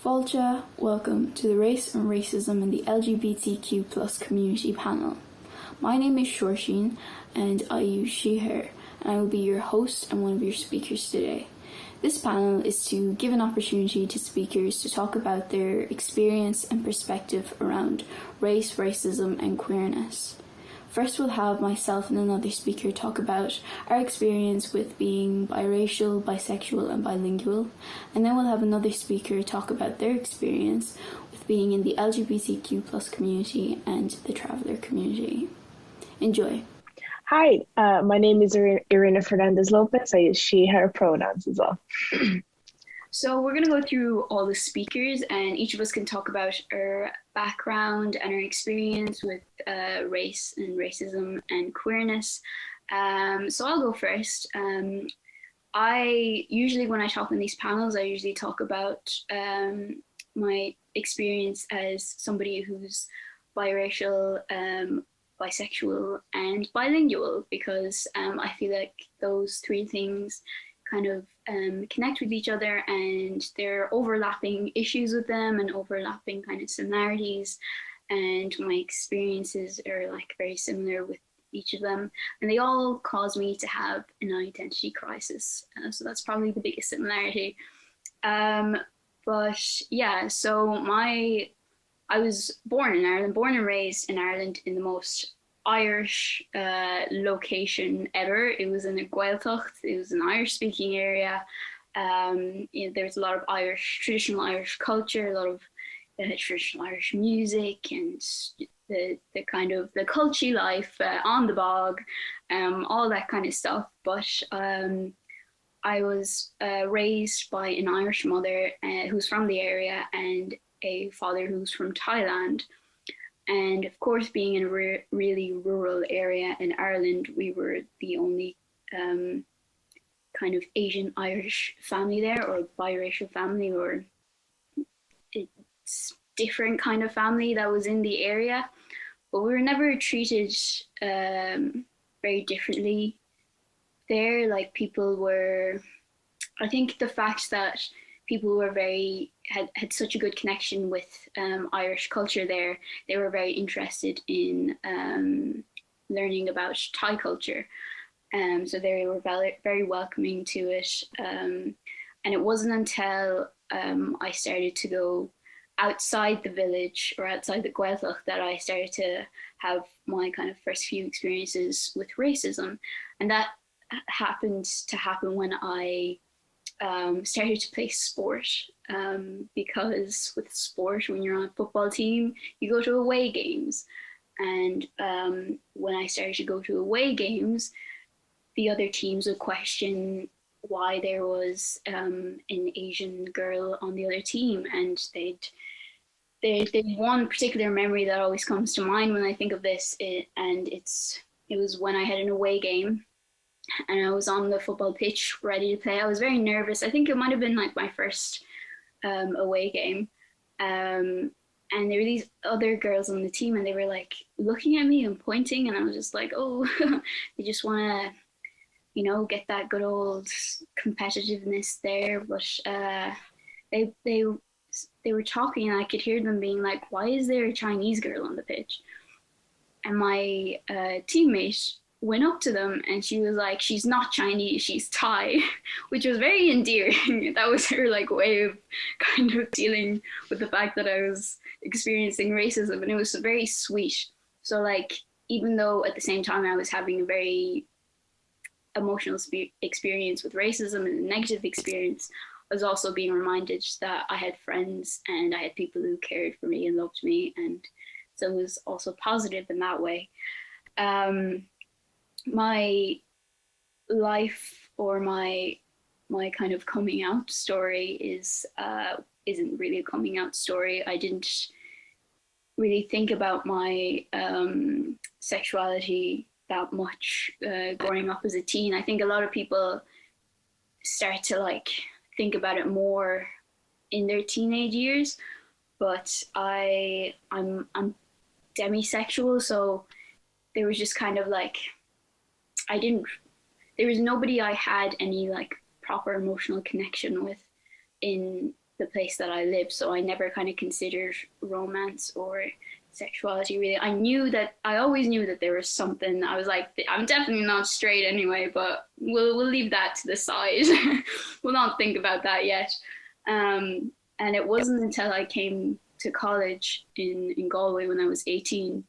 Fáilte, welcome to the Race and Racism in the LGBTQ plus community panel. My name is Seoirsín and I use she, her, and I will be your host and one of your speakers today. This panel is to give an opportunity to speakers to talk about their experience and perspective around race, racism and queerness. First, we'll have myself and another speaker talk about our experience with being biracial, bisexual and bilingual, and then we'll have another speaker talk about their experience with being in the LGBTQ plus community and the traveller community. Enjoy. Hi, my name is Irina Fernandes Lopes. I use she, her pronouns as well. So we're going to go through all the speakers and each of us can talk about our background and our experience with race and racism and queerness. So I'll go first. I usually, when I talk in these panels, I usually talk about my experience as somebody who's biracial, bisexual and bilingual, because I feel like those three things kind of connect with each other, and there are overlapping issues with them and overlapping kind of similarities, and my experiences are like very similar with each of them, and they all cause me to have an identity crisis, so that's probably the biggest similarity. But yeah, so I was born in Ireland, born and raised in Ireland in the most Irish location ever. It was in a Gaeltacht. It was an Irish-speaking area. There's a lot of traditional Irish culture, a lot of traditional Irish music, and the kind of the culture life on the bog, all that kind of stuff. But I was raised by an Irish mother who's from the area and a father who's from Thailand. And of course, being in a really rural area in Ireland, we were the only kind of Asian Irish family there, or biracial family, or it's different kind of family that was in the area. But we were never treated very differently there. Like, people were, I think the fact that people were had such a good connection with Irish culture there, they were very interested in learning about Thai culture. So they were very welcoming to it. And it wasn't until I started to go outside the village or outside the Gaeltacht that I started to have my kind of first few experiences with racism. And that happened when I started to play sport, because with sport, when you're on a football team, you go to away games. And when I started to go to away games, the other teams would question why there was an Asian girl on the other team. And they'd one particular memory that always comes to mind when I think of this, it was when I had an away game. And I was on the football pitch ready to play. I was very nervous. I think it might have been like my first away game. And there were these other girls on the team and they were like looking at me and pointing, and I was just like, oh, they just want to, get that good old competitiveness there. But they were talking and I could hear them being like, why is there a Chinese girl on the pitch? And my teammate went up to them and she was like, she's not Chinese, she's Thai, which was very endearing. That was her like way of kind of dealing with the fact that I was experiencing racism, and it was very sweet. So like, even though at the same time I was having a very emotional experience with racism and a negative experience, I was also being reminded that I had friends and I had people who cared for me and loved me, and so it was also positive in that way. My life, or my kind of coming out story isn't really a coming out story. I didn't really think about my sexuality that much growing up as a teen. I think a lot of people start to like think about it more in their teenage years, but I'm demisexual, so there was just kind of like, there was nobody I had any like proper emotional connection with in the place that I live. So I never kind of considered romance or sexuality really. I always knew that there was something. I was like, I'm definitely not straight anyway, but we'll leave that to the side. We'll not think about that yet. And it wasn't until I came to college in Galway when I was 18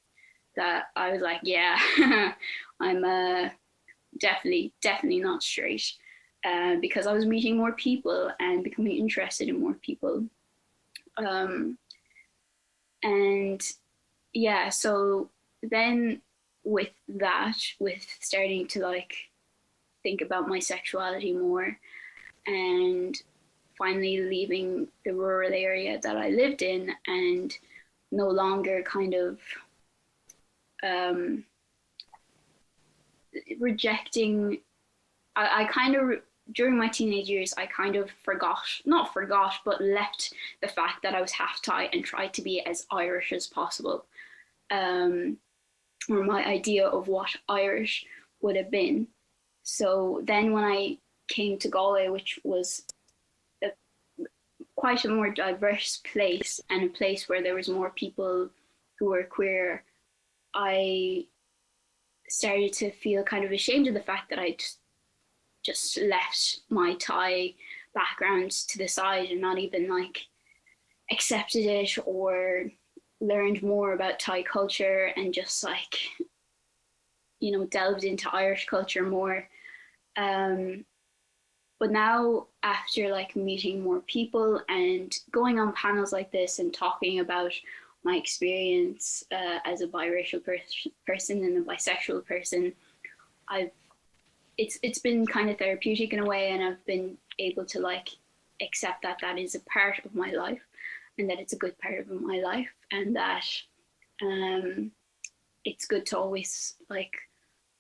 that I was like, yeah, I'm definitely not straight, because I was meeting more people and becoming interested in more people. And yeah, so then with starting to like think about my sexuality more, and finally leaving the rural area that I lived in and no longer kind of rejecting, I kind of, during my teenage years, I kind of not forgot, but left the fact that I was half Thai and tried to be as Irish as possible. Or my idea of what Irish would have been. So then when I came to Galway, which was quite a more diverse place and a place where there was more people who were queer, I started to feel kind of ashamed of the fact that I'd just left my Thai background to the side and not even like accepted it or learned more about Thai culture and just like, you know, delved into Irish culture more. But now, after like meeting more people and going on panels like this and talking about my experience as a biracial person and a bisexual person, it's been kind of therapeutic in a way, and I've been able to like accept that that is a part of my life, and that it's a good part of my life, and that it's good to always like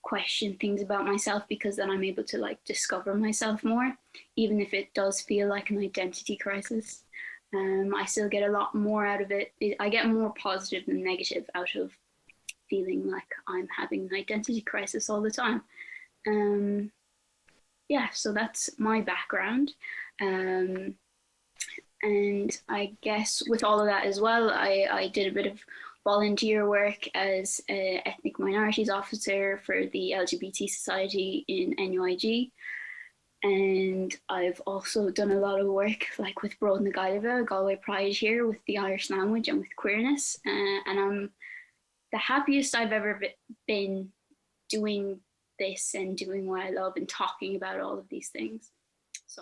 question things about myself, because then I'm able to like discover myself more, even if it does feel like an identity crisis. I still get a lot more out of it. I get more positive than negative out of feeling like I'm having an identity crisis all the time. Yeah, so that's my background. And I guess with all of that as well, I did a bit of volunteer work as an ethnic minorities officer for the LGBT society in NUIG. And I've also done a lot of work like with Bród na Galway Pride here with the Irish language and with queerness. And I'm the happiest I've ever been doing this and doing what I love and talking about all of these things. So.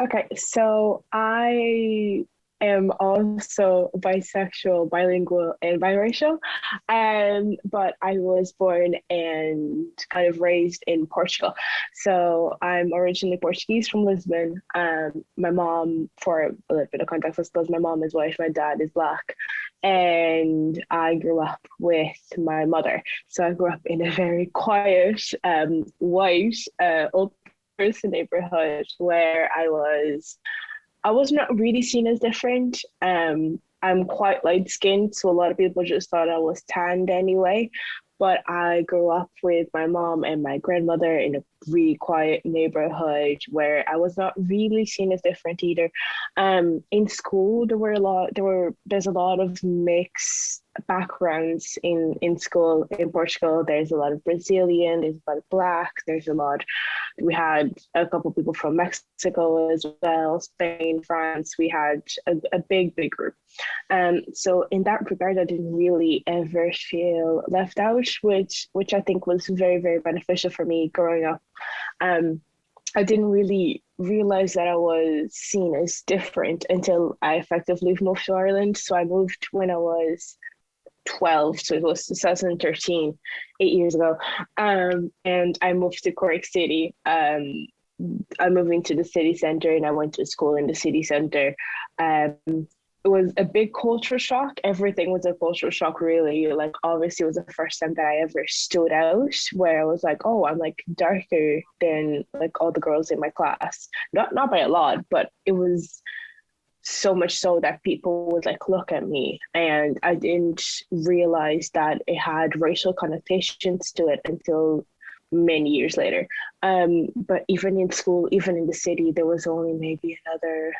Okay, so I am also bisexual, bilingual, and biracial, but I was born and kind of raised in Portugal. So I'm originally Portuguese from Lisbon. My mom, for a little bit of context, I suppose my mom is white, my dad is black, and I grew up with my mother. So I grew up in a very quiet, white, old person neighborhood where I was not really seen as different. I'm quite light skinned, so a lot of people just thought I was tanned anyway. But I grew up with my mom and my grandmother in a really quiet neighborhood where I was not really seen as different either. In school, there's a lot of mixed backgrounds in school in Portugal. There's a lot of Brazilian, there's a lot of Black, we had a couple people from Mexico as well, Spain, France. We had a big group. So in that regard, I didn't really ever feel left out, which I think was very, very beneficial for me growing up. I didn't really realize that I was seen as different until I effectively moved to Ireland. So I moved when I was 12, so it was 2013, 8 years ago. And I moved to Cork City. I moved into the city centre and I went to school in the city centre. It was a big culture shock. Everything was a cultural shock, really. Like, obviously, it was the first time that I ever stood out, where I was like, oh, I'm like darker than like all the girls in my class. Not by a lot, but it was so much so that people would like look at me, and I didn't realize that it had racial connotations to it until many years later. But even in school, even in the city, there was only maybe another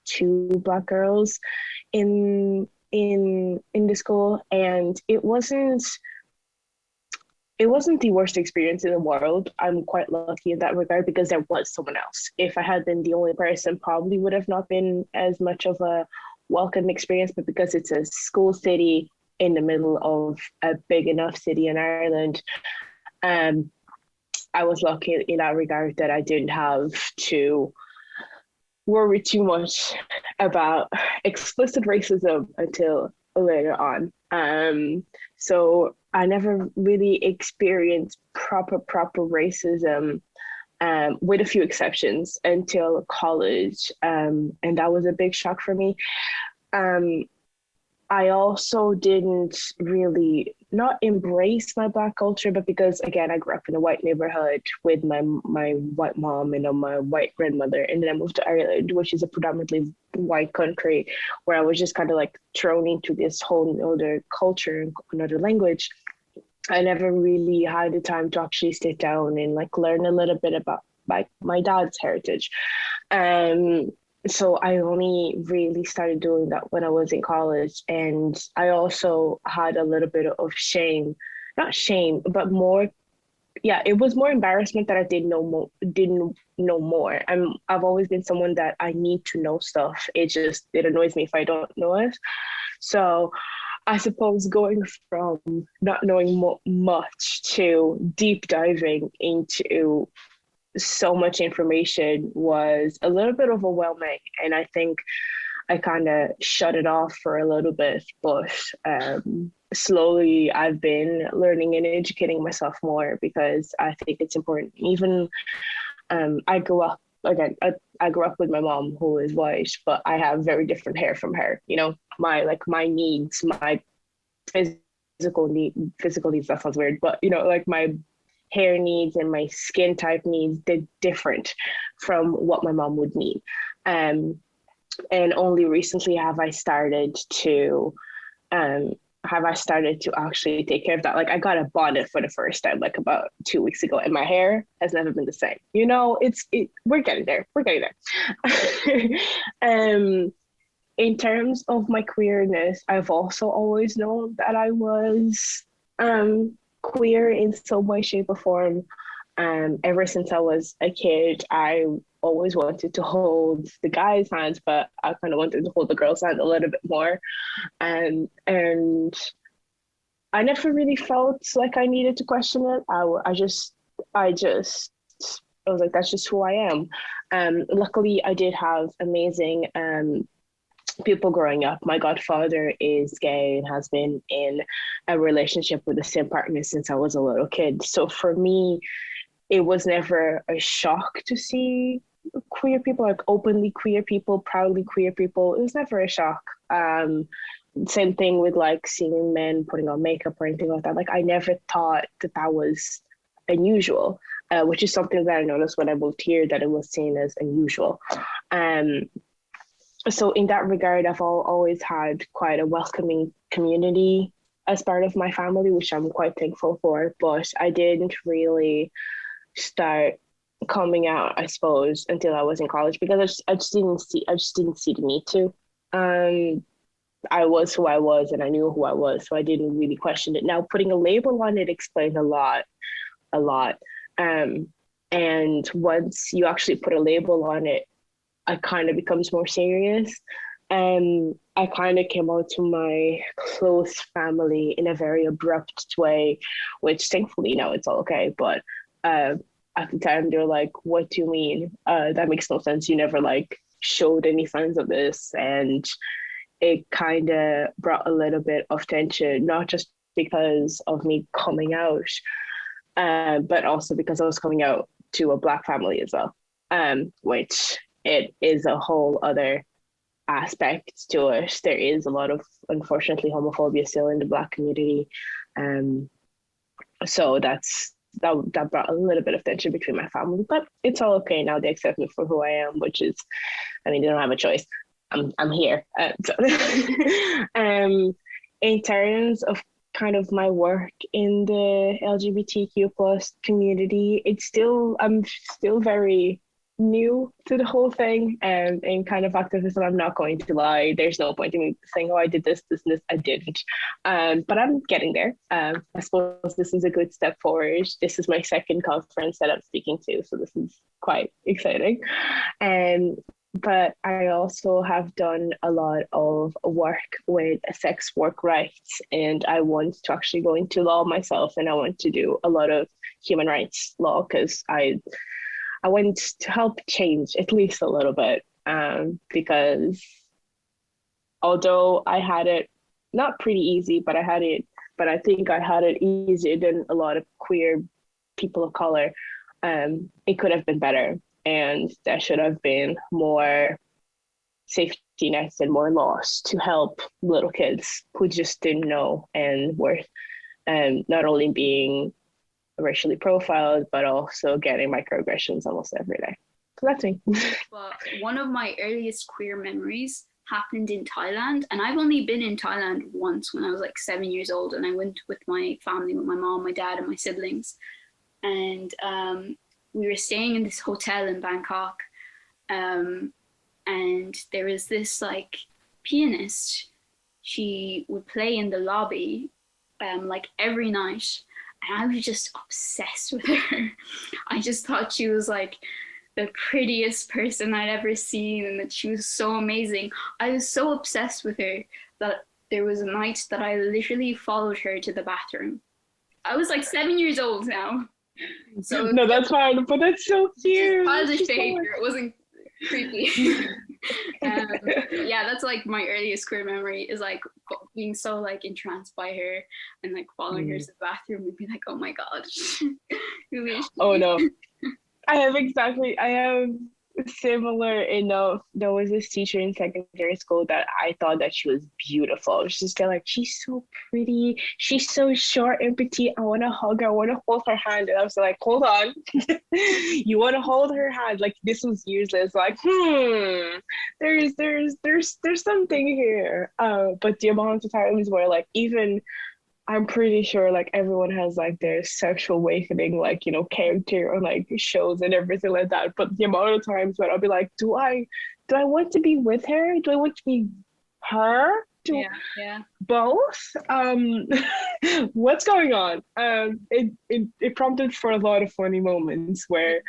2 Black girls in the school, and it wasn't the worst experience in the world. I'm quite lucky in that regard because there was someone else. If I had been the only person, probably would have not been as much of a welcome experience, but because it's a school city in the middle of a big enough city in Ireland, I was lucky in that regard that I didn't have to worry too much about explicit racism until later on. So I never really experienced proper racism, with a few exceptions, until college, and that was a big shock for me. I also didn't really not embrace my Black culture, but because, again, I grew up in a white neighborhood with my white mom and my white grandmother, and then I moved to Ireland, which is a predominantly white country, where I was just kind of like thrown into this whole other culture and another language. I never really had the time to actually sit down and like learn a little bit about like my dad's heritage. So I only really started doing that when I was in college. And I also had a little bit of shame, not shame, but more, yeah, it was more embarrassment that I didn't know more. I've always been someone that I need to know stuff. It annoys me if I don't know it. So I suppose going from not knowing much to deep diving into so much information was a little bit overwhelming, and I think I kind of shut it off for a little bit, but slowly I've been learning and educating myself more because I think it's important. Even I grew up with my mom, who is white, but I have very different hair from her. You know, my needs, my physical needs, that sounds weird, but you know, like my hair needs and my skin type needs, they're different from what my mom would need. And only recently have I started to actually take care of that. Like, I got a bonnet for the first time like about 2 weeks ago, and my hair has never been the same. You know, we're getting there. In terms of my queerness, I've also always known that I was queer in some way, shape, or form. Ever since I was a kid, I always wanted to hold the guys' hands, but I kind of wanted to hold the girls' hand a little bit more. And I never really felt like I needed to question it. I was like, that's just who I am. Luckily, I did have amazing people growing up. My godfather is gay and has been in a relationship with the same partner since I was a little kid. So for me, it was never a shock to see queer people, like openly queer people, proudly queer people. It was never a shock. Same thing with like seeing men putting on makeup or anything like that. Like, I never thought that was unusual, which is something that I noticed when I moved here, that it was seen as unusual. So in that regard, I've always had quite a welcoming community as part of my family, which I'm quite thankful for. But I didn't really start coming out, I suppose, until I was in college, because I just didn't see the need to. I was who I was, and I knew who I was, so I didn't really question it. Now, putting a label on it explained a lot. And once you actually put a label on it, it kind of becomes more serious. I kind of came out to my close family in a very abrupt way, which thankfully now it's all okay. But at the time, they're like, "What do you mean? That makes no sense. You never like showed any signs of this." And it kind of brought a little bit of tension, not just because of me coming out, but also because I was coming out to a Black family as well, which it is a whole other aspect to it. There is a lot of, unfortunately, homophobia still in the Black community. So that brought a little bit of tension between my family, but it's all okay now. They accept me for who I am, which is, I mean, they don't have a choice. I'm here. In terms of kind of my work in the LGBTQ plus community, I'm still very new to the whole thing and in kind of activism. I'm not going to lie. There's no point in me saying, oh, I did this, this, and this. I didn't. But I'm getting there. I suppose this is a good step forward. This is my second conference that I'm speaking to, so this is quite exciting. But I also have done a lot of work with sex work rights, and I want to actually go into law myself, and I want to do a lot of human rights law because I want to help change at least a little bit, because although I had it not pretty easy, but I think I had it easier than a lot of queer people of color. It could have been better, and there should have been more safety nets and more laws to help little kids who just didn't know and were not only being racially profiled, but also getting microaggressions almost every day. So that's me. Well, one of my earliest queer memories happened in Thailand, and I've only been in Thailand once when I was like 7 years old, and I went with my family, with my mom, my dad, and my siblings, and we were staying in this hotel in Bangkok, and there was this like pianist. She would play in the lobby like every night, and I was just obsessed with her. I just thought she was like the prettiest person I'd ever seen, and that she was so amazing. I was so obsessed with her that there was a night that I literally followed her to the bathroom. I was like 7 years old now. So no, that's fine, but that's so cute. Childish behavior. It wasn't creepy. Yeah, that's like my earliest queer memory, is like being so like entranced by her and like following her to the bathroom and be like, oh my god. Oh no. I have similar enough. There was this teacher in secondary school that I thought that she was beautiful. I was just like, she's so pretty, she's so short and petite, I want to hug her, I want to hold her hand. And I was like, hold on. You want to hold her hand? Like, this was useless. Like, there's something here. But the amount of times where like, even I'm pretty sure like everyone has like their sexual awakening, like, you know, character or like shows and everything like that. But the amount of times when I'll be like, do I want to be with her? Do I want to be her? Yeah. Both? What's going on? It prompted for a lot of funny moments where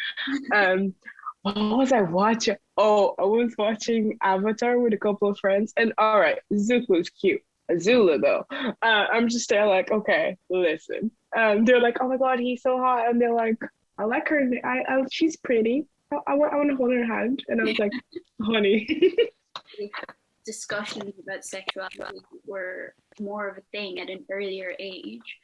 what was I watching? Oh, I was watching Avatar with a couple of friends, and all right, Zook was cute. Azula though, I'm just there like, okay, listen. They're like, oh my god, he's so hot, and they're like, I like her. She's pretty. I want to hold her hand, and I was like, honey. Discussions about sexuality were more of a thing at an earlier age,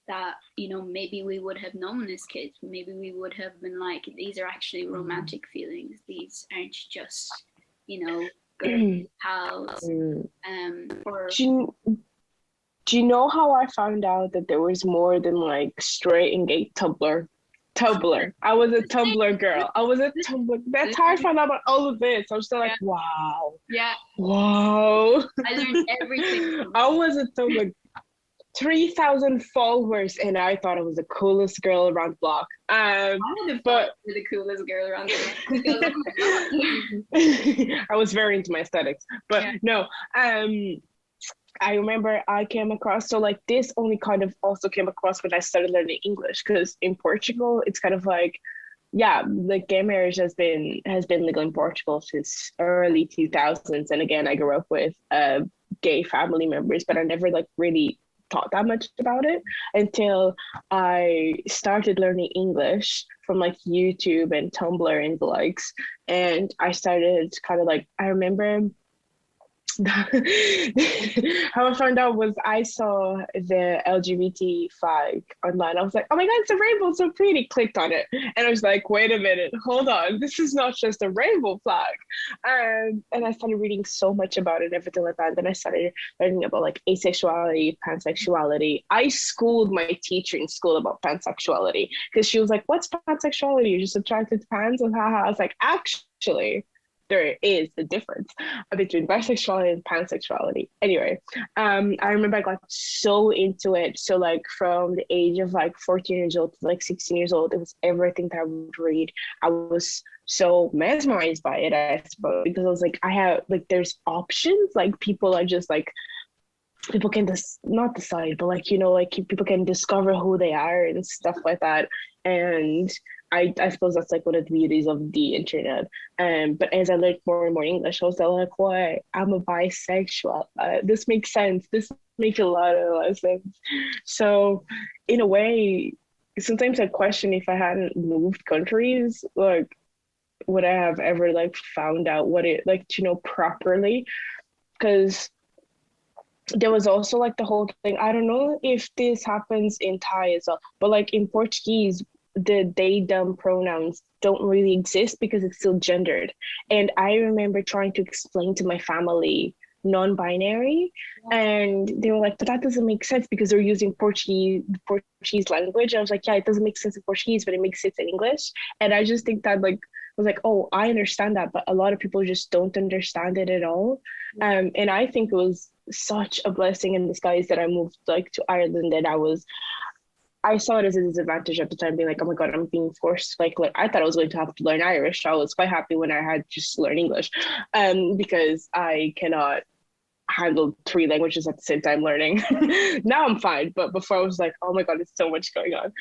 that, you know, maybe we would have known as kids. Maybe we would have been like, these are actually romantic feelings. These aren't just, you know, good pals. Do you know how I found out that there was more than like straight and gay Tumblr? I was a Tumblr girl. That's how I found out about all of this. I was still like, wow. Yeah. Wow. I learned everything. I was a Tumblr. 3,000 followers, and I thought I was the coolest girl around the block. But the coolest girl around the block. I was very into my aesthetics, but no. I remember I came across, so like this only kind of also came across when I started learning English, because in Portugal it's kind of like, like gay marriage has been legal in Portugal since early 2000s, and again I grew up with gay family members, but I never like really thought that much about it until I started learning English from like YouTube and Tumblr and the likes, and I started kind of like, I remember how I found out was I saw the LGBT flag online. I was like, oh my god, it's a rainbow, so pretty. Clicked on it, and I was like, wait a minute, hold on, this is not just a rainbow flag. And I started reading so much about it and everything like that. Then I started learning about like asexuality, pansexuality. I schooled my teacher in school about pansexuality, because she was like, what's pansexuality? You're just attracted to pans? And haha. I was like, actually, there is a difference between bisexuality and pansexuality. Anyway, I remember I got so into it. So like from the age of like 14 years old to like 16 years old, it was everything that I would read. I was so mesmerized by it, I suppose, because I was like, I have like, there's options. Like people are just like, people can just not decide, but like, you know, like people can discover who they are and stuff like that. And I suppose that's like one of the beauties of the internet. But as I learned more and more English, I was like, why I'm a bisexual. This makes sense. This makes a lot of sense. So in a way, sometimes I question if I hadn't moved countries, like would I have ever like found out what it like to know properly? Because there was also like the whole thing. I don't know if this happens in Thai as well, but like in Portuguese, the they them pronouns don't really exist because it's still gendered. And I remember trying to explain to my family non-binary, and they were like, but that doesn't make sense because they're using Portuguese language. I was like, yeah, it doesn't make sense in Portuguese, but it makes sense in English. And I just think that like was like, oh, I understand that, but a lot of people just don't understand it at all. And I think it was such a blessing in disguise that I moved like to Ireland, and I saw it as a disadvantage at the time, being like, oh my God, I'm being forced. Like I thought I was going to have to learn Irish. I was quite happy when I had just learn English, because I cannot handle 3 languages at the same time learning. Now I'm fine, but before I was like, oh my God, it's so much going on.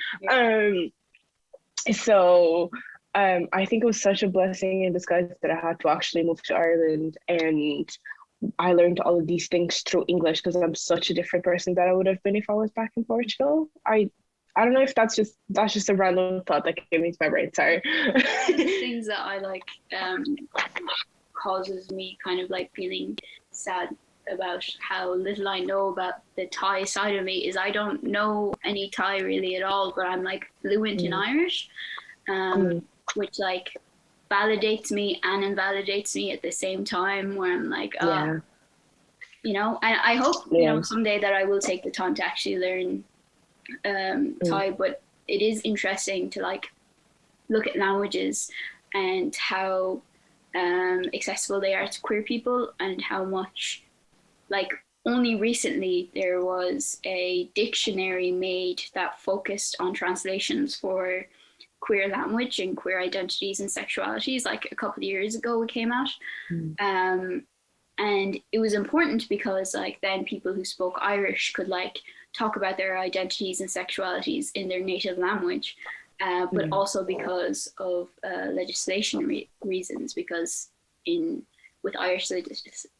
I think it was such a blessing in disguise that I had to actually move to Ireland, and I learned all of these things through English because I'm such a different person that I would have been if I was back in Portugal. I don't know if that's just a random thought that came into my brain. Sorry. Things that I like causes me kind of like feeling sad about how little I know about the Thai side of me is I don't know any Thai really at all, but I'm like fluent in Irish, which like validates me and invalidates me at the same time, where I'm like, you know, and I hope, you know, someday that I will take the time to actually learn Thai, but it is interesting to like look at languages and how accessible they are to queer people, and how much like only recently there was a dictionary made that focused on translations for queer language and queer identities and sexualities. Like a couple of years ago it came out. And it was important because like then people who spoke Irish could like talk about their identities and sexualities in their native language, but also because of legislation reasons, because with Irish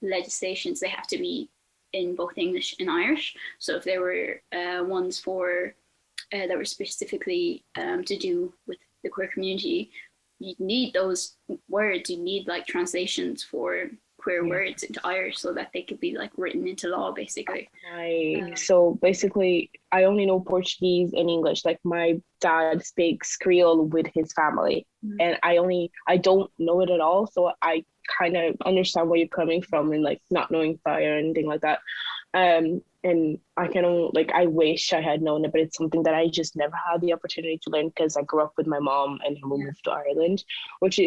legislations they have to be in both English and Irish. So if there were ones for that were specifically to do with the queer community, you need those words, you need like translations for queer words into Irish so that they could be like written into law basically. So basically I only know Portuguese and English. Like my dad speaks Creole with his family, and I don't know it at all, so I kind of understand where you're coming from, and like not knowing Thai or anything like that. And I can only like, I wish I had known it, but it's something that I just never had the opportunity to learn because I grew up with my mom and we moved to Ireland, which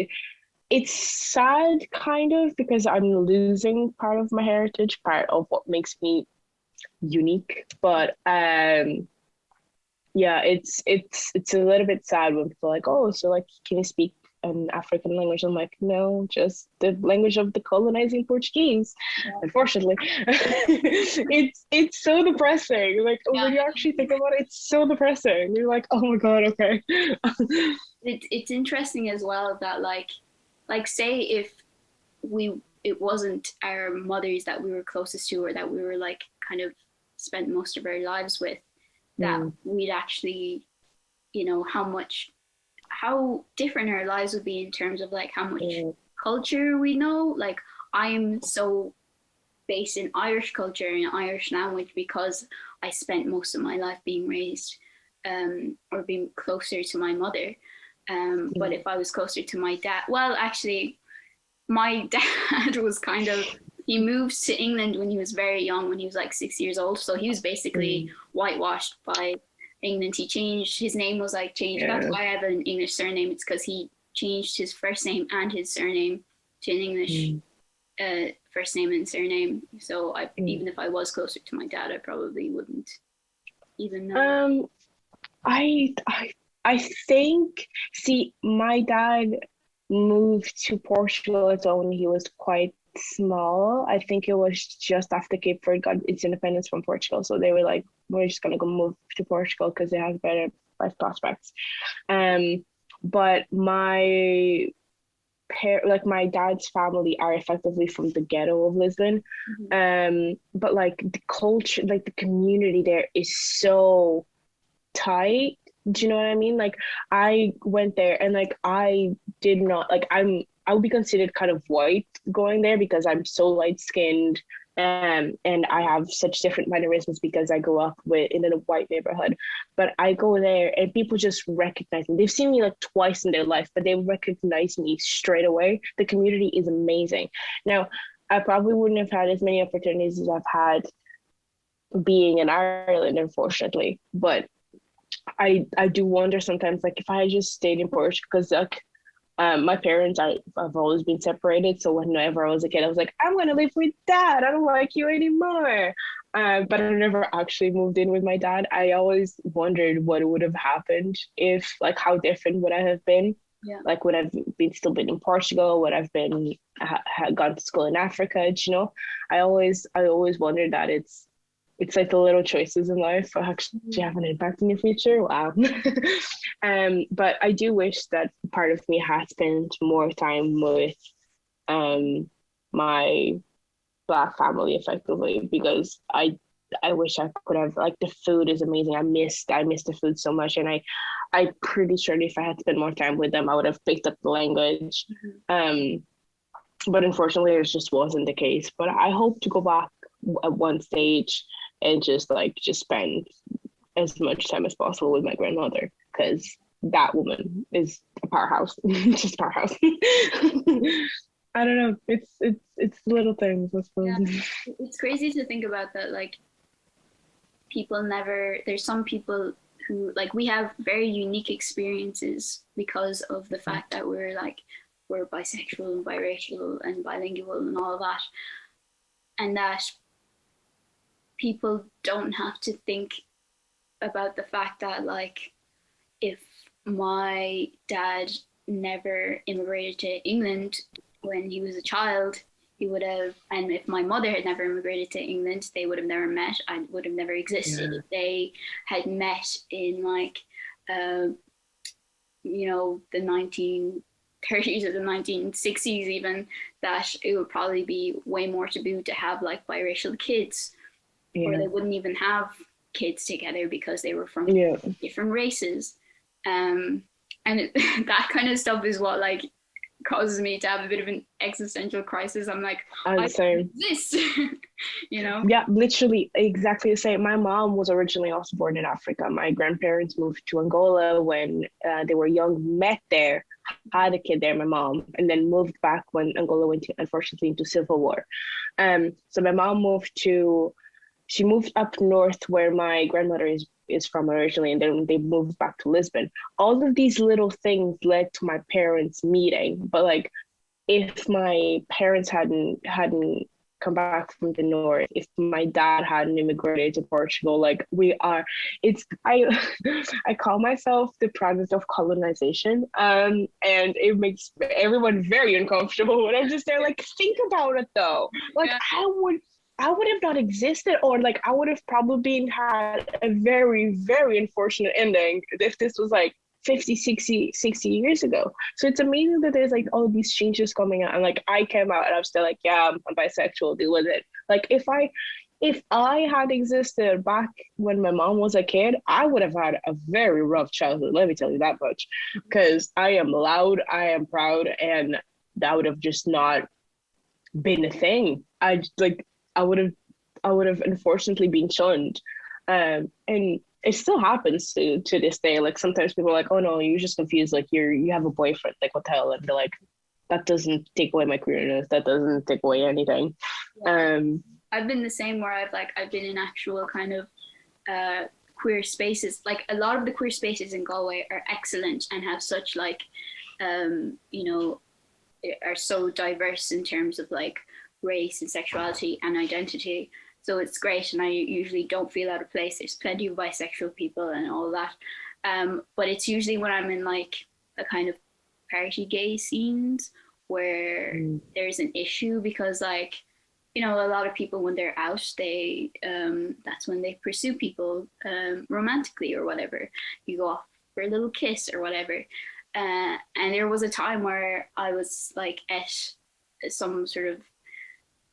it's sad kind of because I'm losing part of my heritage, part of what makes me unique. But yeah, it's a little bit sad when people are like, oh, so like can you speak an African language? I'm like, no, just the language of the colonizing Portuguese. Unfortunately. it's so depressing. Like when you actually think about it, it's so depressing. You're like, oh my God, okay. It's interesting as well that like say if it wasn't our mothers that we were closest to, or that we were like kind of spent most of our lives with, that we'd actually, you know, how different our lives would be in terms of like how much culture we know. Like I'm so based in Irish culture and Irish language because I spent most of my life being raised or being closer to my mother. But if I was closer to my dad, well, actually, my dad was he moved to England when he was very young, when he was like 6 years old. So he was basically whitewashed by England. He changed, his name was like changed. That's why I have an English surname. It's because he changed his first name and his surname in English first name and surname. So even if I was closer to my dad, I probably wouldn't even know. I think, see, my dad moved to Portugal when he was quite small. I think it was just after Cape Verde got its independence from Portugal. So they were like, we're just gonna go move to Portugal because it has better life prospects. But my my dad's family are effectively from the ghetto of Lisbon. But like the culture, like the community there is so tight. Do you know what I mean? Like I went there and like I did not like I would be considered kind of white going there because I'm so light skinned, and I have such different mannerisms because I grew up in a white neighborhood. But I go there and people just recognize me. They've seen me like twice in their life, but they recognize me straight away. The community is amazing. Now, I probably wouldn't have had as many opportunities as I've had being in Ireland, unfortunately. But I do wonder sometimes, like if I had just stayed in Portugal, because like my parents have always been separated. So whenever I was a kid, I was like, I'm gonna live with dad. I don't like you anymore. But I never actually moved in with my dad. I always wondered what would have happened if, like, how different would I have been? Yeah. Like, would I've still been in Portugal? Would I've been had gone to school in Africa? You know, I always wondered that it's like the little choices in life actually have an impact in your future. Wow. But I do wish that part of me had spent more time with my Black family effectively, because I wish I could have, like, the food is amazing. I miss the food so much, and I'm pretty sure if I had spent more time with them, I would have picked up the language. But unfortunately, it just wasn't the case. But I hope to go back at one stage and just spend as much time as possible with my grandmother, because that woman is a powerhouse. Just a powerhouse. I don't know. It's little things, I suppose. Yeah. It's crazy to think about that. Like, there's some people who, like, we have very unique experiences because of the fact that we're bisexual and biracial and bilingual and all of that, and that people don't have to think about the fact that, like, if my dad never immigrated to England when he was a child, he would have, and if my mother had never immigrated to England, they would have never met and would have never existed. If they had met in, like, the 1930s or the 1960s even, that it would probably be way more taboo to have, like, biracial kids. Or they wouldn't even have kids together because they were from different races. And that kind of stuff is what, like, causes me to have a bit of an existential crisis. I'm like, I exist. You know? Yeah, literally exactly the same. My mom was originally also born in Africa. My grandparents moved to Angola when they were young, met there, had a kid there, my mom, and then moved back when Angola went, unfortunately, into civil war. So my mom she moved up north where my grandmother is from originally, and then they moved back to Lisbon. All of these little things led to my parents meeting. But, like, if my parents hadn't come back from the north, if my dad hadn't immigrated to Portugal, like, I call myself the product of colonization, and it makes everyone very uncomfortable when I'm just there, like, think about it though. Like, I would have not existed, or, like, I would have probably had a very, very unfortunate ending if this was, like, 50, 60 years ago. So it's amazing that there's, like, all these changes coming out, and, like, I came out and I'm still like, yeah, I'm bisexual, deal with it. Like, if I had existed back when my mom was a kid, I would have had a very rough childhood, let me tell you that much, because I am loud, I am proud, and that would have just not been a thing. I would have unfortunately been shunned. And it still happens to this day. Like, sometimes people are like, oh no, you're just confused, like you have a boyfriend, like, what the hell? And they're like, that doesn't take away my queerness, that doesn't take away anything. I've been the same, where I've been in actual kind of queer spaces. Like, a lot of the queer spaces in Galway are excellent and have such, like, are so diverse in terms of like race and sexuality and identity. So it's great, and I usually don't feel out of place. There's plenty of bisexual people and all that. But it's usually when I'm in like a kind of party gay scenes where there's an issue, because like, you know, a lot of people when they're out, they that's when they pursue people romantically or whatever. You go off for a little kiss or whatever. And there was a time where I was like at some sort of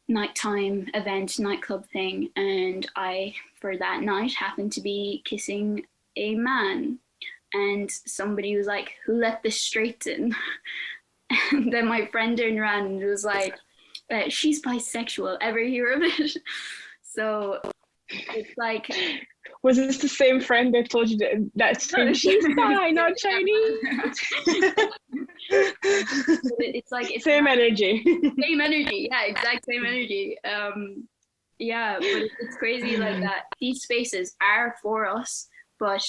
nighttime event, nightclub thing, and I, for that night, happened to be kissing a man. And somebody was like, "Who let the straights in?" And then my friend turned around and was like, "She's bisexual. Ever hear of it?" So it's like, was this the same friend that told you that she's bi, not Chinese? It's like it's same energy. Same energy, yeah, exact same energy. Yeah, but it's crazy like that. These spaces are for us, but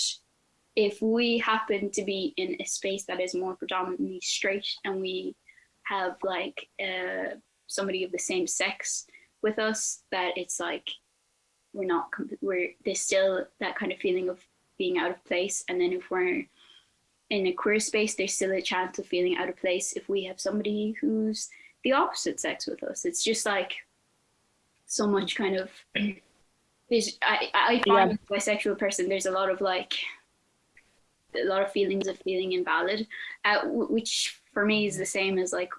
if we happen to be in a space that is more predominantly straight, and we have like somebody of the same sex with us, that it's like there's still that kind of feeling of being out of place. And then if we're in a queer space, there's still a chance of feeling out of place if we have somebody who's the opposite sex with us. It's just like so much kind of I find as a bisexual person, there's a lot of feelings of feeling invalid, which for me is the same as like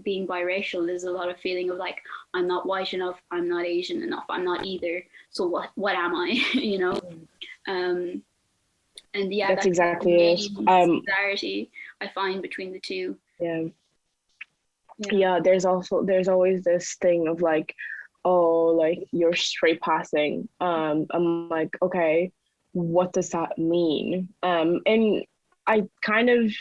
being biracial. There's a lot of feeling of like, I'm not white enough, I'm not Asian enough, I'm not either, so what am I? You know. And yeah, that's exactly it. Similarity I find between the two. Yeah, there's always this thing of like, oh, like you're straight passing. I'm like, okay, what does that mean? And I've kind of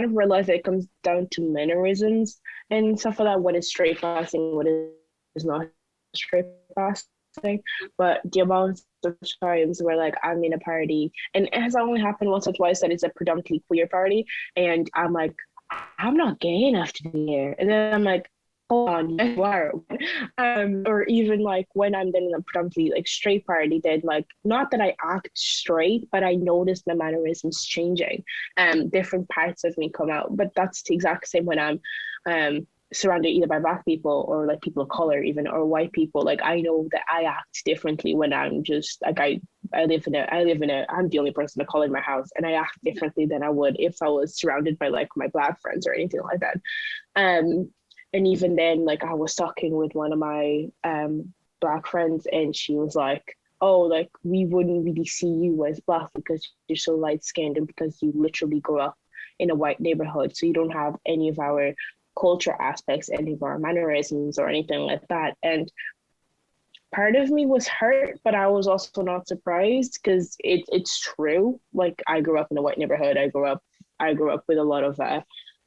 realized that it comes down to mannerisms and stuff like that. What is straight passing? What is not straight passing? But the amount of times where like I'm in a party, and it has only happened once or twice, that it's a predominantly queer party, and I'm like, I'm not gay enough to be here, and then I'm like, hold on, yes, you are. Or even like when I'm then in a predominantly like straight party, then like, not that I act straight, but I notice my mannerisms changing. Different parts of me come out. But that's the exact same when I'm surrounded either by Black people or like people of color even, or white people. Like I know that I act differently when I'm just like, I'm the only person of color in my house, and I act differently than I would if I was surrounded by like my Black friends or anything like that. And even then, like I was talking with one of my Black friends, and she was like, oh, like we wouldn't really see you as Black because you're so light skinned, and because you literally grew up in a white neighborhood, so you don't have any of our culture aspects, any of our mannerisms or anything like that. And part of me was hurt, but I was also not surprised, because it's true. Like I grew up in a white neighborhood. I grew up with a lot of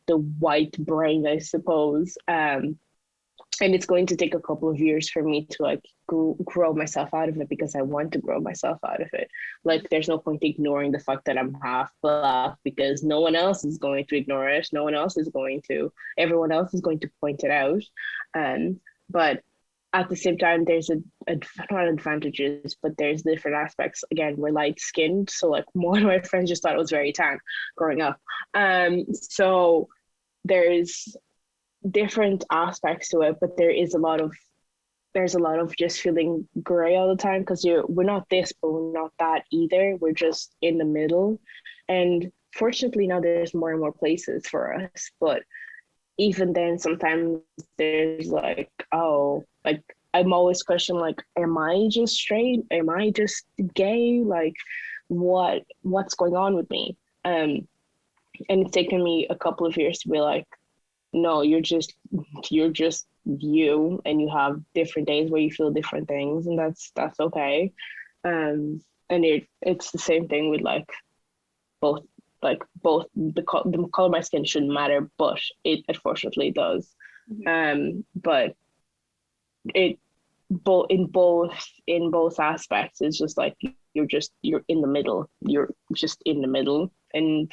the white brain, I suppose. And it's going to take a couple of years for me to like grow myself out of it, because I want to grow myself out of it. Like there's no point ignoring the fact that I'm half Black, because no one else is going to ignore it. Everyone else is going to point it out. But at the same time, there's not advantages, but there's different aspects. Again, we're light skinned, so like one of my friends just thought it was very tan growing up. So there's different aspects to it, but there's a lot of just feeling gray all the time, because we're not this, but we're not that either. We're just in the middle. And fortunately now there's more and more places for us, but even then sometimes there's like, oh, like I'm always questioning, like, am I just straight? Am I just gay? Like what's going on with me? And it's taken me a couple of years to be like, no, you're just you, and you have different days where you feel different things, and that's okay. And it's the same thing with like both the color of my skin shouldn't matter, but it unfortunately does. But it in both aspects, it's just like you're in the middle. You're just in the middle, and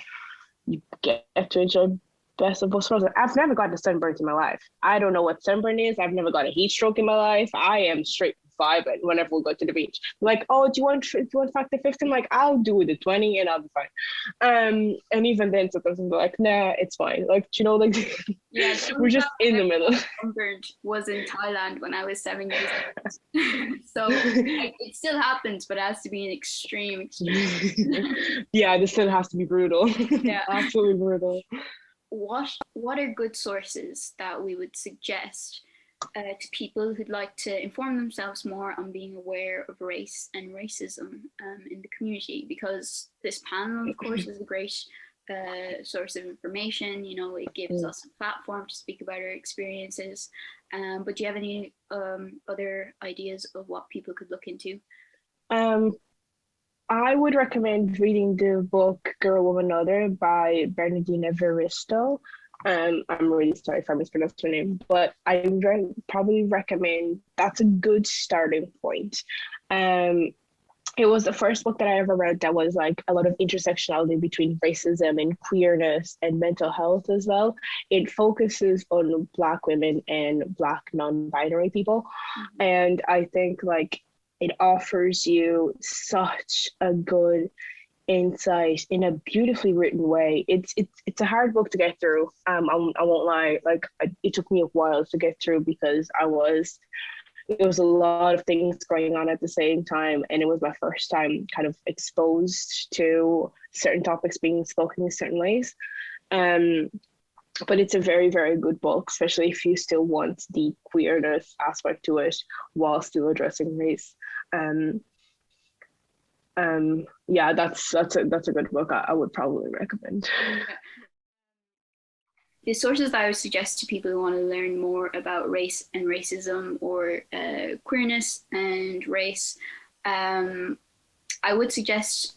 you get to enjoy Best of both worlds. I've never gotten a sunburn in my life. I don't know what sunburn is. I've never got a heat stroke in my life. I am straight vibing whenever we go to the beach. Like, oh, do you want factor 50? I'm like, I'll do the 20 and I'll be fine. And even then, sometimes I'm like, nah, it's fine. Like, like, Yeah, we're just in the middle. Sunburned was in Thailand when I was 7 years old. So it still happens, but it has to be an extreme. Yeah, this still has to be brutal. Yeah, absolutely brutal. What are good sources that we would suggest to people who'd like to inform themselves more on being aware of race and racism in the community? Because this panel, of course, is a great source of information. It gives us a platform to speak about our experiences. But do you have any other ideas of what people could look into? I would recommend reading the book Girl, Woman, Other by Bernardina Veristo. I'm really sorry if I mispronounced her name, but I would probably recommend, that's a good starting point. It was the first book that I ever read that was like a lot of intersectionality between racism and queerness and mental health as well. It focuses on Black women and Black non-binary people. Mm-hmm. And I think like it offers you such a good insight in a beautifully written way. It's a hard book to get through. I won't lie. Like it took me a while to get through because there was a lot of things going on at the same time, and it was my first time kind of exposed to certain topics being spoken in certain ways. But it's a very, very good book, especially if you still want the queerness aspect to it while still addressing race. Yeah, that's a good book. I would probably recommend. The sources that I would suggest to people who want to learn more about race and racism, or queerness and race, I would suggest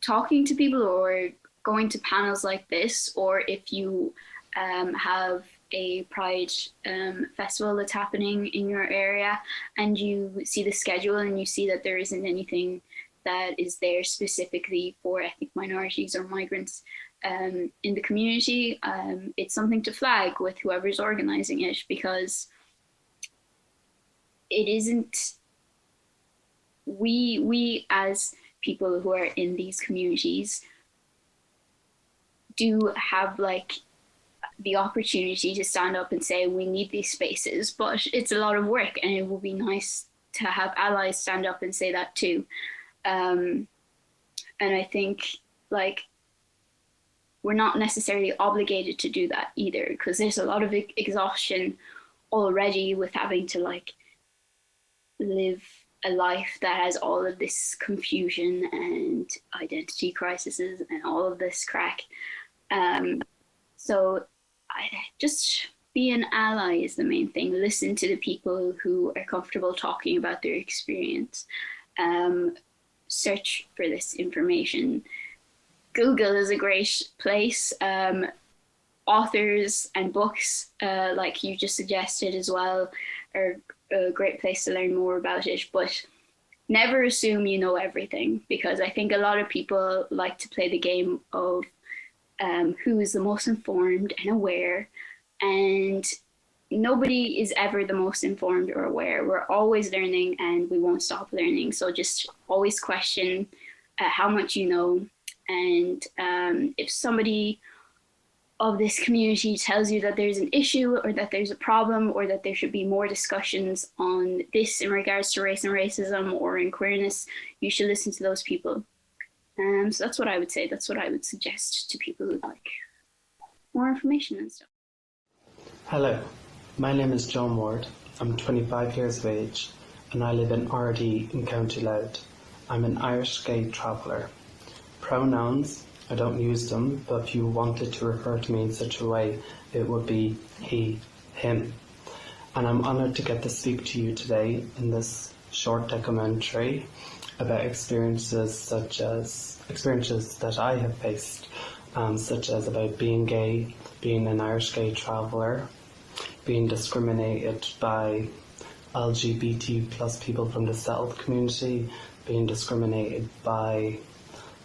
talking to people or going to panels like this, or if you have a Pride festival that's happening in your area and you see the schedule and you see that there isn't anything that is there specifically for ethnic minorities or migrants in the community, it's something to flag with whoever's organizing it, because it isn't, we as people who are in these communities do have like the opportunity to stand up and say we need these spaces, but it's a lot of work, and it would be nice to have allies stand up and say that too. And I think like we're not necessarily obligated to do that either, because there's a lot of exhaustion already with having to like live a life that has all of this confusion and identity crises and all of this crack. So just be an ally is the main thing. Listen to the people who are comfortable talking about their experience. Search for this information. Google is a great place. Authors and books, like you just suggested as well, are a great place to learn more about it. But never assume you know everything, because I think a lot of people like to play the game of who is the most informed and aware, and nobody is ever the most informed or aware. We're always learning and we won't stop learning. So just always question how much you know. And if somebody of this community tells you that there's an issue or that there's a problem or that there should be more discussions on this in regards to race and racism or in queerness, you should listen to those people. So that's what I would say. That's what I would suggest to people who like more information and stuff. Hello, my name is John Ward. I'm 25 years of age and I live in Ardee in County Louth. I'm an Irish gay traveller. Pronouns, I don't use them, but if you wanted to refer to me in such a way, it would be he, him. And I'm honoured to get to speak to you today in this short documentary about experiences that I have faced, such as about being gay, being an Irish gay traveller, being discriminated by LGBT plus people from the settled community, being discriminated by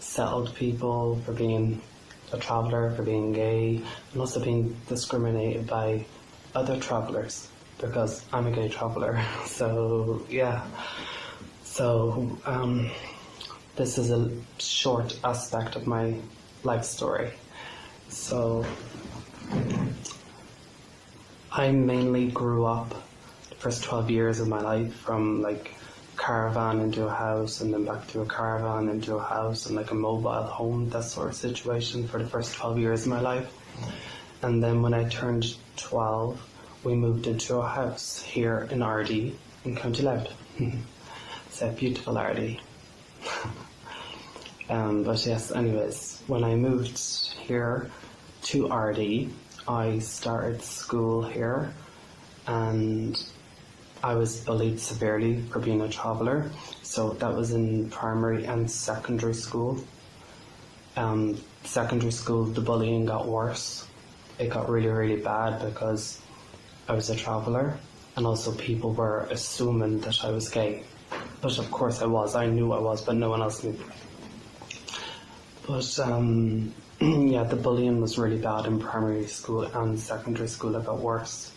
settled people for being a traveller, for being gay, and also being discriminated by other travellers because I'm a gay traveller. So yeah, so this is a short aspect of my life story. So I mainly grew up the first 12 years of my life from like caravan into a house and then back to a caravan into a house and like a mobile home, that sort of situation for the first 12 years of my life. And then when I turned 12, we moved into a house here in Ardee in County Louth. It's a beautiful Ardee. But yes, anyways, when I moved here to Ardee, I started school here and I was bullied severely for being a traveller. So that was in primary and secondary school. Secondary school, the bullying got worse. It got really, really bad because I was a traveller and also people were assuming that I was gay. But of course I was. I knew I was, but no one else knew. But yeah, the bullying was really bad in primary school and secondary school. It got worse.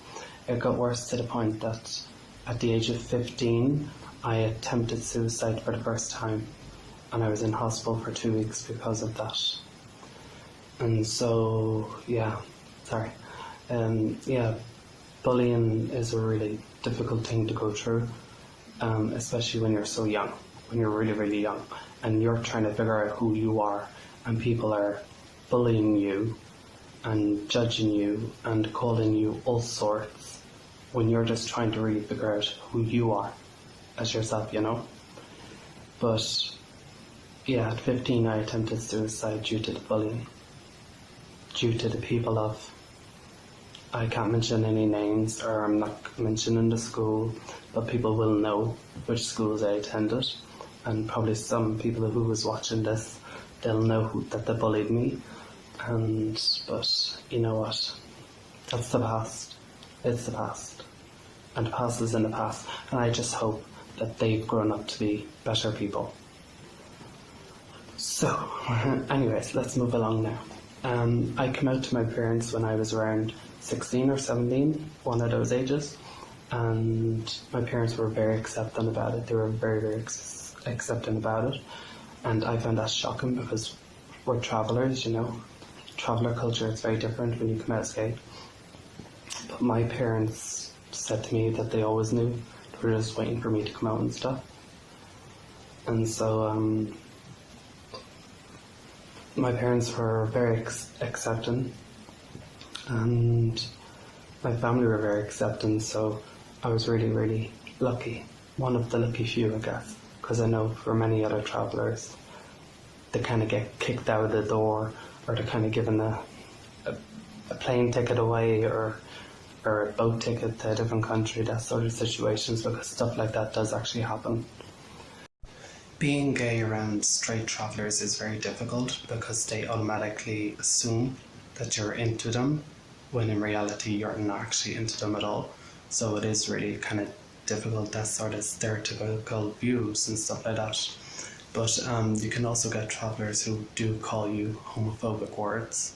It got worse to the point that at the age of 15, I attempted suicide for the first time, and I was in hospital for 2 weeks because of that. And so, yeah, yeah, bullying is a really difficult thing to go through, especially when you're so young, when you're really, really young, and you're trying to figure out who you are, and people are bullying you and judging you and calling you all sorts when you're just trying to really figure out who you are as yourself, you know. But yeah, at 15 I attempted suicide due to the bullying, due to the people of, I can't mention any names, or I'm not mentioning the school, but people will know which schools I attended, and probably some people who was watching this, they'll know that they bullied me. But you know what? That's the past. It's the past. And the past is in the past. And I just hope that they've grown up to be better people. So, anyways, let's move along now. I came out to my parents when I was around 16 or 17, one of those ages. And my parents were very accepting about it. They were very, very accepting about it. And I found that shocking because we're travellers, you know. Traveller culture is very different when you come out as gay. But my parents said to me that they always knew. They were just waiting for me to come out and stuff. And so my parents were very accepting, and my family were very accepting, so I was really, really lucky. One of the lucky few, I guess, because I know for many other travellers, they kind of get kicked out of the door, or they're kind of given a plane ticket away, or a boat ticket to a different country, that sort of situations, because stuff like that does actually happen. Being gay around straight travellers is very difficult because they automatically assume that you're into them, when in reality you're not actually into them at all. So it is really kind of difficult, that sort of stereotypical views and stuff like that. But you can also get travellers who do call you homophobic words,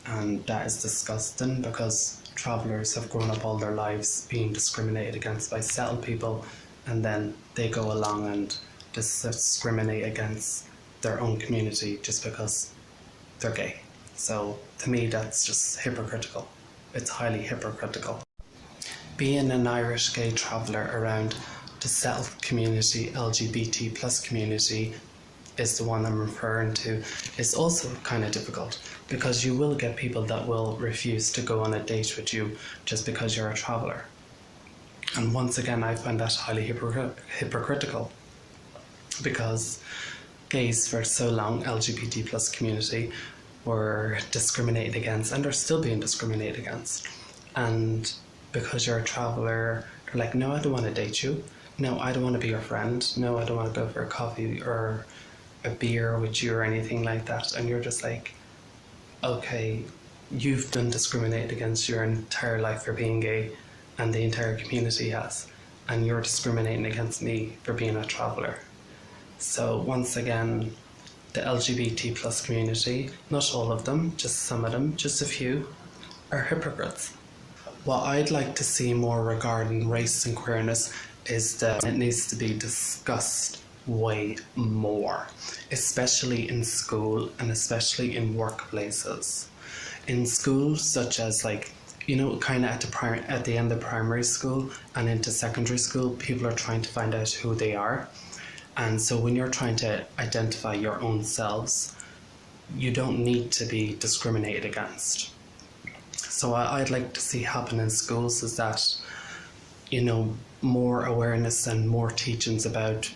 and that is disgusting because travellers have grown up all their lives being discriminated against by settled people, and then they go along and discriminate against their own community just because they're gay. So to me that's just hypocritical. It's highly hypocritical. Being an Irish gay traveller around the settled community, LGBT plus community, is the one I'm referring to, is also kind of difficult because you will get people that will refuse to go on a date with you just because you're a traveller. And once again, I find that highly hypocritical because gays for so long, LGBT plus community, were discriminated against and are still being discriminated against. And because you're a traveller, they're like, no, I don't want to date you. No, I don't want to be your friend. No, I don't want to go for a coffee or a beer with you or anything like that. And you're just like, okay, you've been discriminated against your entire life for being gay, and the entire community has, and you're discriminating against me for being a traveller. So once again, the LGBT plus community, not all of them, just some of them, just a few, are hypocrites. What I'd like to see more regarding race and queerness is that it needs to be discussed way more, especially in school and especially in workplaces. In schools such as kind of at the end of primary school and into secondary school, people are trying to find out who they are. And so when you're trying to identify your own selves, you don't need to be discriminated against. So what I'd like to see happen in schools is that, more awareness and more teachings about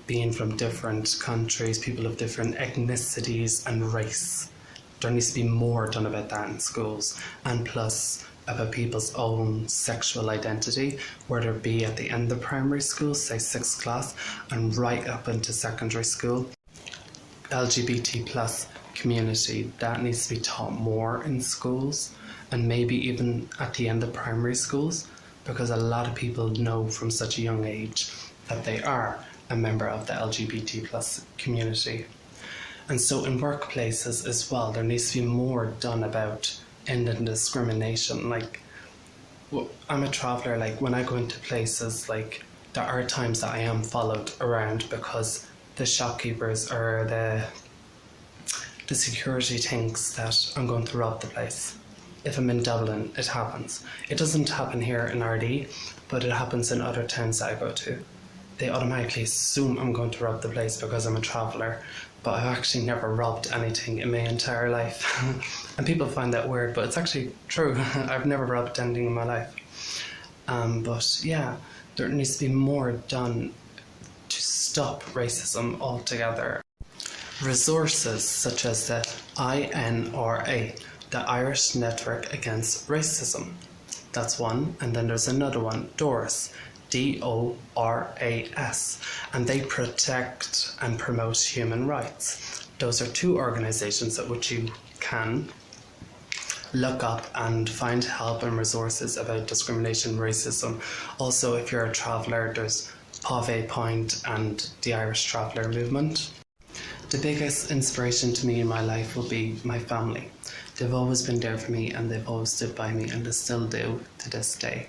being from different countries, people of different ethnicities and race. There needs to be more done about that in schools, and plus about people's own sexual identity, whether it be at the end of primary school, say 6th class, and right up into secondary school. LGBT plus community, that needs to be taught more in schools, and maybe even at the end of primary schools, because a lot of people know from such a young age that they are a member of the LGBT plus community. And so in workplaces as well, there needs to be more done about ending discrimination. I'm a traveller, when I go into places, there are times that I am followed around because the shopkeepers or the security thinks that I'm going to rob the place. If I'm in Dublin, it happens. It doesn't happen here in RD, but it happens in other towns that I go to. They automatically assume I'm going to rob the place because I'm a traveller, but I've actually never robbed anything in my entire life. And people find that weird, but it's actually true. I've never robbed anything in my life. But yeah, there needs to be more done to stop racism altogether. Resources such as the INRA, the Irish Network Against Racism. That's one. And then there's another one, DORAS, DORAS, and they protect and promote human rights. Those are two organisations at which you can look up and find help and resources about discrimination and racism. Also, if you're a traveller, there's Pave Point and the Irish Traveller Movement. The biggest inspiration to me in my life will be my family. They've always been there for me and they've always stood by me, and they still do to this day.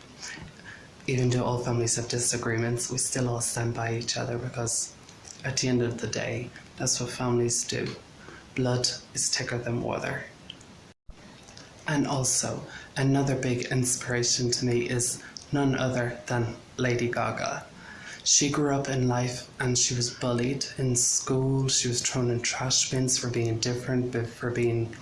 Even though all families have disagreements, we still all stand by each other, because at the end of the day, that's what families do. Blood is thicker than water. And also, another big inspiration to me is none other than Lady Gaga. She grew up in life and she was bullied in school. She was thrown in trash bins for being different, but for being,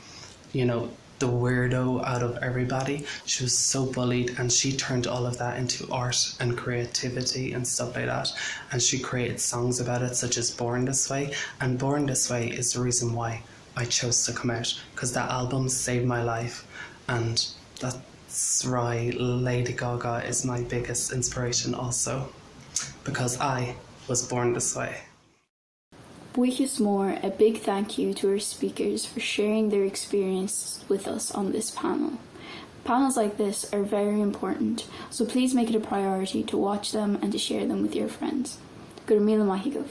the weirdo out of everybody. She was so bullied, and she turned all of that into art and creativity and stuff like that. And she created songs about it, such as Born This Way. And Born This Way is the reason why I chose to come out, because that album saved my life. And that's why Lady Gaga is my biggest inspiration also, because I was born this way. Buíochas mór, a big thank you to our speakers for sharing their experiences with us on this panel. Panels like this are very important, so please make it a priority to watch them and to share them with your friends. Gur míle maith agah.